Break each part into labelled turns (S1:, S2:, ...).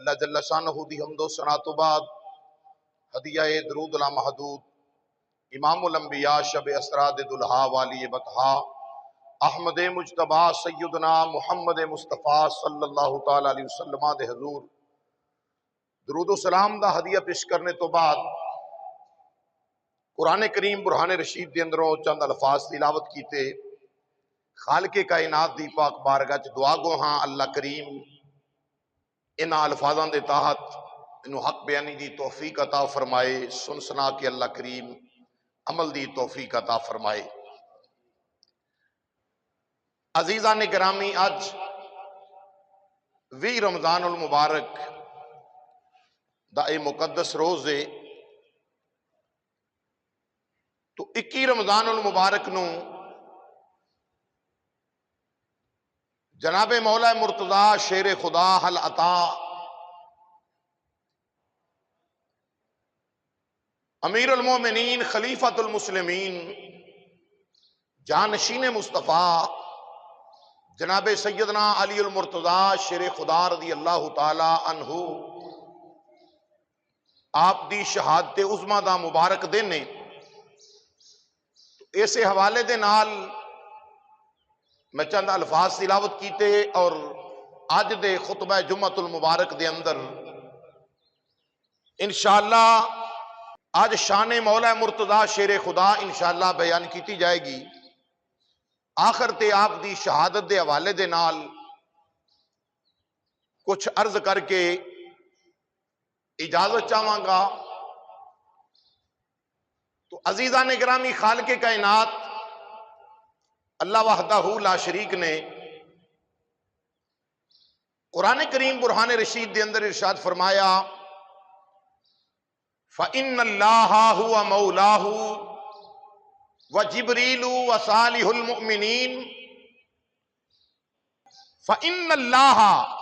S1: اللہ جل شانہ دی حمد و ثنا تو بعد ہدیہ درود لامحدود امام الانبیاء شب اسرا دلہا والی بطحا احمد مجتبی سیدنا محمد مصطفیٰ صلی اللہ تعالی علیہ وسلم دے حضور درود و سلام دا ہدیہ پیش کرنے تو بعد قرآن کریم برہان رشید دے اندروں چند الفاظ تلاوت کیتے خالق کائنات دی پاک بارگاہ چ دعا گو ہاں اللہ کریم ان الفاظاں دے تحت انہوں حق بیانی دی توفیق عطا فرمائے، سن سنا کے اللہ کریم عمل دی توفیق عطا فرمائے۔ عزیزان گرامی، اج 20 رمضان المبارک دا اے مقدس روز ہے تو 21 رمضان المبارک نو جناب مولا مرتضی شیر خدا حل عطا امیر المومنین خلیفۃ المسلمین جانشین مصطفیٰ جناب سیدنا علی المرتضی شیر خدا رضی اللہ تعالی عنہ آپ دی شہادت عظمیٰ دا مبارک دن نے، اسے حوالے دے نال میں چند الفاظ تلاوت کیتے اور آج دے خطبہ جمعۃ المبارک دے اندر انشاءاللہ آج شان مولا مرتضی شیر خدا انشاءاللہ بیان کیتی جائے گی۔ آخر تے آپ دی شہادت دے حوالے دے نال کچھ عرض کر کے اجازت چاہواں گا۔ تو عزیزان گرامی، خالق کائنات اللہ وحدہ لا شریک نے قرآن کریم برہان رشید دے اندر ارشاد فرمایا فَإِنَّ اللَّهَ هُوَ مَوْلَاهُ وَجِبْرِيلُ وَصَالِحُ الْمُؤْمِنِينَ فَإِنَّ اللَّهَ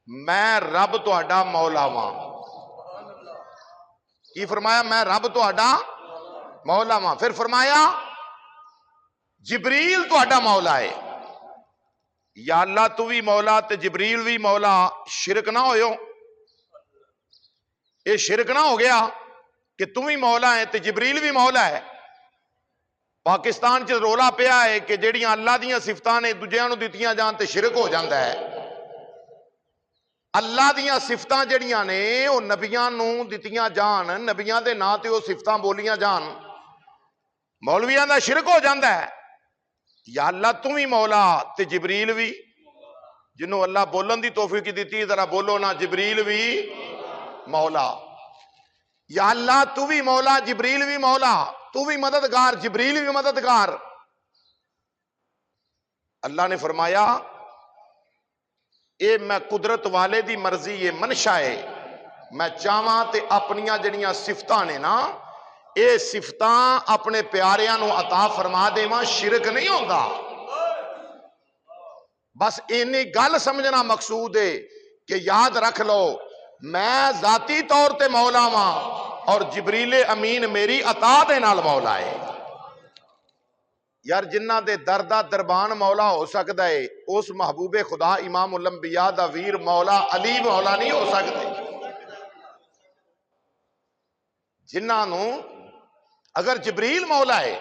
S1: میں رب تہاڈا مولا واں۔ کی فرمایا؟ میں رب تہاڈا مولا واں۔ پھر فرمایا جبریل تہاڈا مولا ہے۔ یا اللہ تو بھی مولا تے جبریل بھی مولا، شرک نہ ہوئیو، یہ شرک نہ ہو گیا کہ تم بھی مولا ہے تے جبریل بھی مولا ہے۔ پاکستان چ رولا پیا ہے کہ جیڑیاں اللہ دیاں صفتاں نے دوجیاں نو دتیاں جان تے شرک ہو جاندا ہے۔ اللہ دیاں صفتاں جڑیاں نے وہ نبیاں نو دتیاں جان، نبیاں دے نا تے وہ صفتاں بولیاں جان، مولویاں دا شرک ہو جاندا ہے۔ یا اللہ تم ہی مولا تے جبریل بھی، جنہوں اللہ بولن دی توفیق دیتی ذرا بولو نا، جبریل بھی مولا۔ یا اللہ تو بھی مولا، جبریل بھی مولا، تو بھی مددگار، جبریل بھی مددگار۔ اللہ نے فرمایا اے میں قدرت والے دی مرضی، یہ منشا ہے، میں چاہواں تے اپنیاں جڑیاں صفتاں نے نا، اے صفتاں اپنے پیاریاں نو عطا فرما دے ماں، شرک نہیں ہوتا۔ بس اینی گل سمجھنا مقصود ہے کہ یاد رکھ لو میں ذاتی طور تے مولا ماں اور جبریل امین میری عطا دے نال مولا ہے۔ یار جنہ دے دردہ دربان مولا ہو سکتا ہے، اس محبوب خدا امام الانبیاء دا ویر مولا علی مولا نہیں ہو سکتے۔ جنہ نو اگر جبریل مولا ہے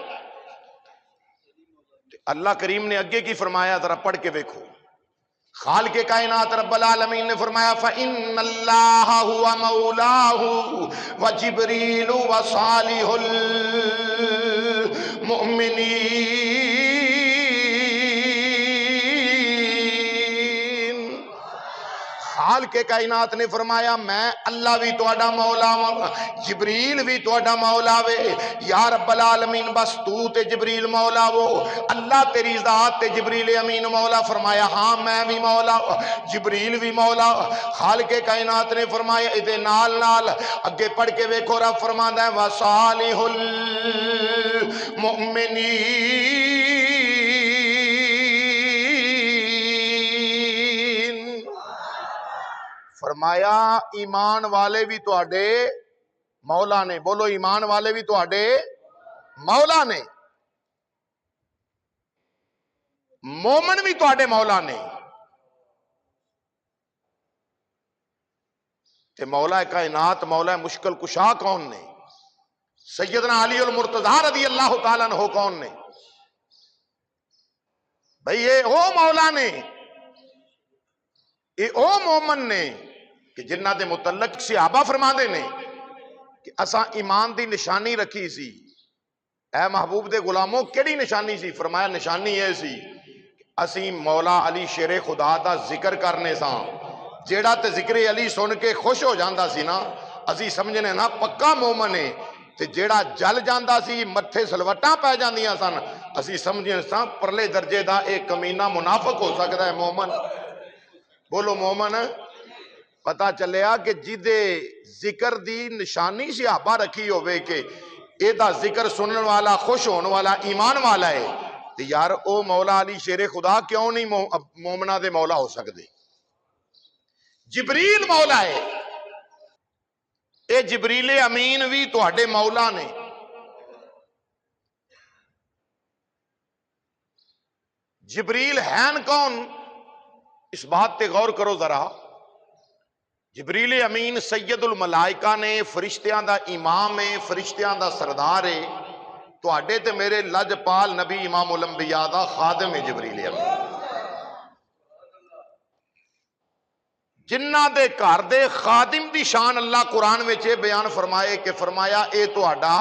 S1: اللہ کریم نے اگے کی فرمایا، ذرا پڑھ کے دیکھو۔ خالق کائنات رب العالمین نے فرمایا فَإِنَّ اللَّهَ هُوَ مَوْلَاهُ وَجِبْرِيلُ وَصَالِحُ الْمُؤْمِنِينَ۔ خالق کائنات نے فرمایا میں اللہ بھی تہاڈا مولا ہاں، جبریل بھی تہاڈا مولا وے۔ یا رب العالمین بس تو تے جبریل مولا وہ، اللہ تیری ذات تے جبریل امین مولا؟ فرمایا ہاں میں بھی مولا، جبریل بھی مولا۔ خالق کائنات نے فرمایا ادھے نال نال اگے پڑھ کے ویکھو، رب فرماندا ہے وَصَالِحُ الْمُؤْمِنِينَ۔ فرمایا ایمان والے بھی تہاڈے مولا نے۔ بولو ایمان والے بھی تہاڈے مولا نے، مومن بھی تہاڈے مولا نے۔ تے مولا کائنات مولا مشکل کشا کون نے؟ سیدنا علی المرتضیٰ رضی اللہ تعالیٰ عنہ کون نے؟ بھئی یہ او مولا نے، یہ او مومن نے کہ جنہ دے متعلق صحابہ فرما دے نے کہ اساں ایمان دی نشانی رکھی سی۔ اے محبوب دے غلاموں کیڑی نشانی سی؟ فرمایا نشانی یہ سی کہ اسی مولا علی شیر خدا دا ذکر کرنے ساں، جیڑا تے ذکر علی سن کے خوش ہو جاندا سی نا اسی سمجھنے نا پکا مومن ہے، تے جیڑا جل جاندا سی متھے سلوٹاں پہ جاندیاں سن اسی سمجھنے ساں پرلے درجے دا ایک کمینہ منافق ہو سکتا ہے مومن۔ بولو مومن۔ پتا چلیا کہ جدے ذکر دی نشانی صحابہ رکھی ہوئے کہ اے دا ذکر سنن والا خوش ہون والا ایمان والا ہے، تو یار او مولا علی شیر خدا کیوں نہیں مومنہ دے مولا ہو سکتے؟ جبریل مولا ہے، اے جبریل امین بھی تواڈے مولا نے۔ جبریل ہیں کون؟ اس بات تے غور کرو ذرا۔ جبریل امین سید الملائکہ نے، فرشتیاں دا امام ہے، فرشتیاں دا سردار ہے، تواڈے تے میرے لجپال نبی امام الانبیاء دا خادم ہے جبریل امین۔ جنہ دے گھر دے خادم دی شان اللہ قرآن وچ بیان فرمائے کہ فرمایا اے تہاڈا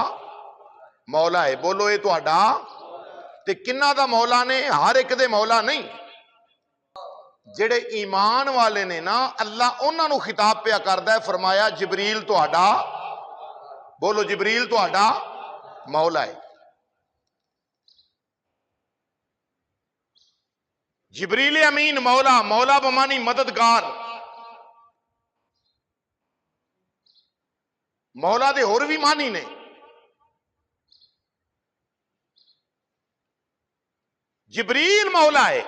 S1: مولا ہے۔ بولو اے تہاڈا، تے کنہ دا مولا نے؟ ہر ایک دے مولا نہیں، جڑے ایمان والے نے نا اللہ انہاں نو خطاب پیا کردا ہے، فرمایا جبریل تہاڈا، بولو جبریل تہاڈا مولا ہے۔ جبریل امین مولا، مولا بمانی مددگار۔ مولا دے اور بھی معنی نے۔ جبریل مولا ہے،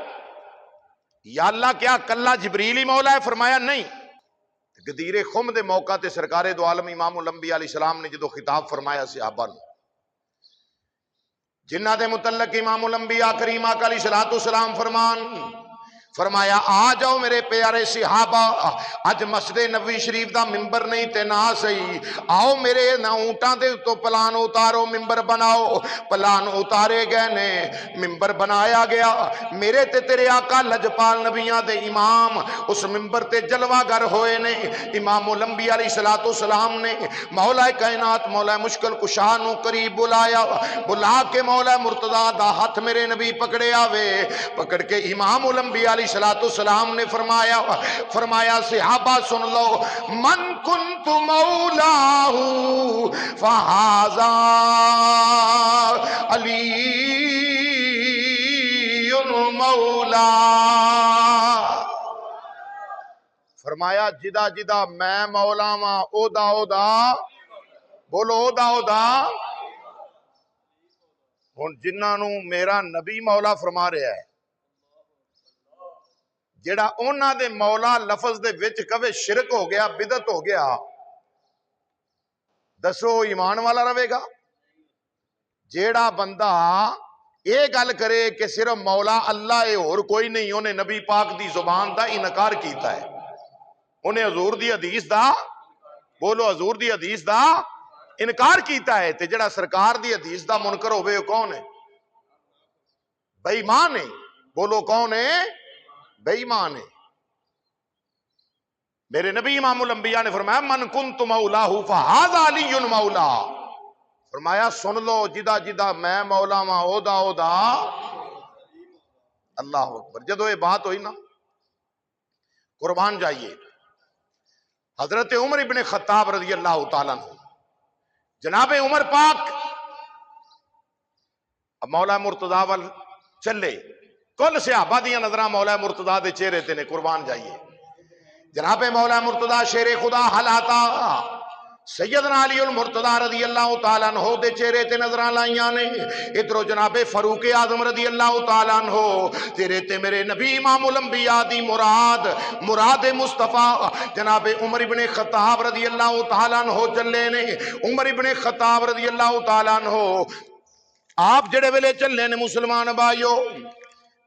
S1: یا اللہ کیا کلا جبریل ہی مولا ہے؟ فرمایا نہیں۔ غدیر خم دے موقع تے سرکار دو عالم امام الانبیاء علیہ السلام نے جدو خطاب فرمایا صحابہ نے، جنہ دے متعلق امام الانبیاء کریم آقا علیہ السلام فرمایا آ جاؤ میرے پیارے صحابہ، اج مسجد نبوی شریف دا ممبر نہیں تے نہ صحیح، آؤ میرے نہ اونٹاں دے تو پلان اتارو، ممبر بناؤ۔ پلان اتارے گئے نے، ممبر بنایا گیا، میرے تے تیرے آقا لجپال نبیاں دے امام اس ممبر تے جلوہ گر ہوئے نے۔ امام الانبیاء علیہ السلام نے مولا کائنات مولا مشکل کشا نو قریب بلایا، بلا کے مولا مرتضیٰ دا ہاتھ میرے نبی پکڑے آوے، پکڑ کے امام الانبیاء علیہ السلام نے فرمایا صحابہ سن لو، من کنت مولاہ فہذا علی مولا۔ فرمایا جدا جدا میں مولا ماں او دا بولو او دا ہن جنہاں نو میرا نبی مولا فرما رہا ہے، جیڑا اونا دے مولا لفظ دے وچ کبھی شرک ہو گیا، بدعت ہو گیا، دسو ایمان والا رہے گا؟ جیڑا بندہ یہ گل کرے کہ صرف مولا اللہ ہے اور کوئی نہیں، انہیں نبی پاک دی زبان دا انکار کیتا ہے، انہیں حضور دی حدیث دا، بولو حضور دی حدیث دا انکار کیتا ہے۔ تے جڑا سرکار دی حدیث دا منکر ہوئے کون ہے؟ بے ایمان ہے۔ بولو کون ہے؟ بے ایمان ہے۔ میرے نبی امام الانبیاء نے فرمایا من کنت مولاہ فہذا علی مولا۔ فرمایا سن لو جدا جدا میں مولا ماں او دا اللہ اکبر۔ جدو یہ بات ہوئی نا قربان جائیے، حضرت عمر ابن خطاب رضی اللہ تعالیٰ عنہ، جناب عمر پاک اب مولا مرتضیٰ وال چلے، کل صحابہ دیاں نظرہ مولا مرتضیٰ دے چہرے تے نے، قربان جائیے۔ جناب مولا مرتضیٰ شیر خدا حالاتا سیدنا علی المرتضیٰ رضی اللہ تعالیٰ عنہ دے چہرے تے نظرہ لائیاں نے، ادھرو جناب فاروق اعظم رضی اللہ تعالیٰ عنہ تیرے تے میرے نبی امام الانبیاء دی مراد مصطفیٰ جناب عمر ابن خطاب رضی اللہ تعالیٰ عنہ چلے نے۔ عمر ابن خطاب رضی اللہ تعالیٰ عنہ آپ جڑے ویلے چلے نے مسلمان بھائیو،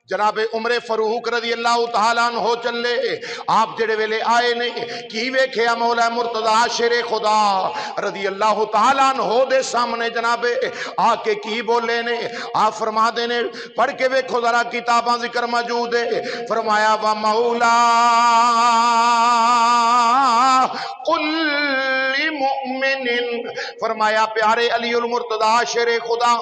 S1: جناب عمر فاروق رضی اللہ تعالیٰ عنہ چلے آپ جڑے ویلے آئے نے کی ویکھیا مولا مرتضی شیر خدا رضی اللہ تعالیٰ عنہ دے سامنے جناب آ کے کی بولے نے آپ فرما دے نے پڑھ کے ویکھو ذرا کتاباں ذکر موجود ہے فرمایا و مولا کل مؤمن فرمایا پیارے علی المرتضی شیر خدا